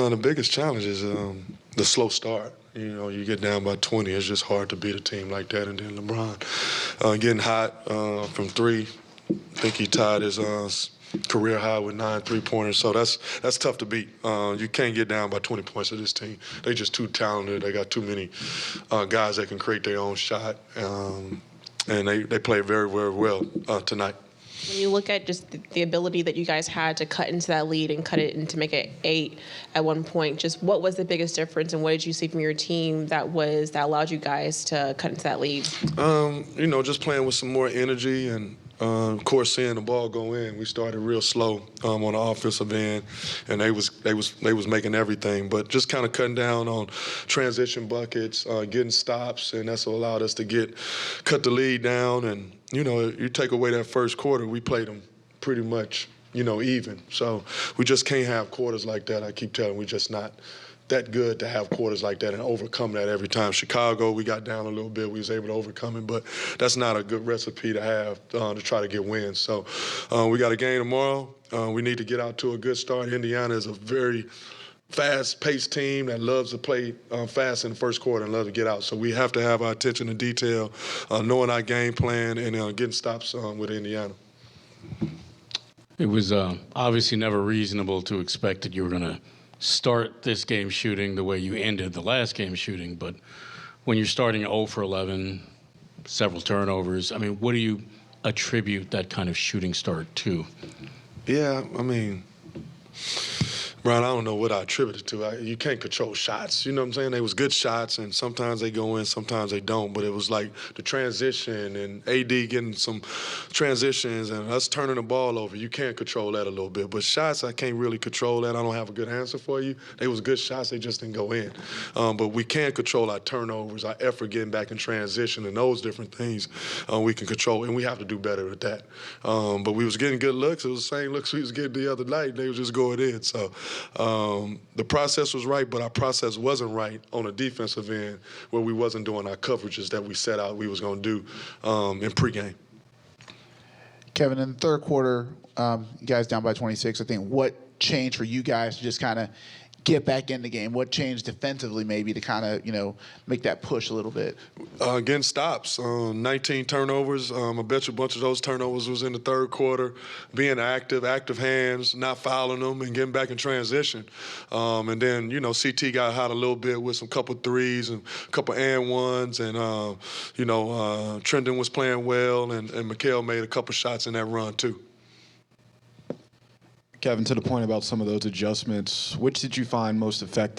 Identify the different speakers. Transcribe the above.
Speaker 1: The biggest challenge is the slow start. You know, you get down by 20, it's just hard to beat a team like that. And then LeBron getting hot from three. I think he tied his career high with 9 3-pointers. So that's tough to beat. You can't get down by 20 points to this team. They're just too talented. They got too many guys that can create their own shot. And they play very, very well tonight.
Speaker 2: When you look at just the ability that you guys had to cut into that lead and cut it and to make it 8 at one point, just what was the biggest difference and what did you see from your team that allowed you guys to cut into that lead?
Speaker 1: You know, just playing with some more energy and, of course, seeing the ball go in. We started real slow on the offensive end, and they was making everything, but just kind of cutting down on transition buckets, getting stops, and that's what allowed us to cut the lead down. And you know, you take away that first quarter, we played them pretty much, you know, even. So we just can't have quarters like that. I keep telling we're just not that good to have quarters like that and overcome that every time. Chicago, we got down a little bit. We was able to overcome it, but that's not a good recipe to have to try to get wins. So we got a game tomorrow. We need to get out to a good start. Indiana is a very fast-paced team that loves to play fast in the first quarter and love to get out. So we have to have our attention to detail, knowing our game plan, and getting stops with Indiana.
Speaker 3: It was obviously never reasonable to expect that you were going to start this game shooting the way you ended the last game shooting, but when you're starting 0 for 11, several turnovers, I mean, what do you attribute that kind of shooting start to?
Speaker 1: Yeah, I mean, Brian, I don't know what I attribute it to. You can't control shots. You know what I'm saying? They was good shots, and sometimes they go in, sometimes they don't. But it was like the transition and AD getting some transitions and us turning the ball over. You can't control that a little bit. But shots, I can't really control that. I don't have a good answer for you. They was good shots. They just didn't go in. But we can control our turnovers, our effort getting back in transition, and those different things we can control, and we have to do better at that. But we was getting good looks. It was the same looks we was getting the other night. They was just going in. So the process was right, but our process wasn't right on the defensive end where we wasn't doing our coverages that we set out we was going to do in pregame.
Speaker 4: Kevin, in the third quarter, you guys down by 26. I think what changed for you guys to just kind of get back in the game? What changed defensively maybe to kind of, you know, make that push a little bit?
Speaker 1: Getting stops, 19 turnovers. I bet you a bunch of those turnovers was in the third quarter. Being active hands, not fouling them, and getting back in transition. And then, you know, CT got hot a little bit with some couple threes and a couple and ones. And, you know, Trendon was playing well, and Mikal made a couple shots in that run too.
Speaker 5: Kevin, to the point about some of those adjustments, which did you find most effective?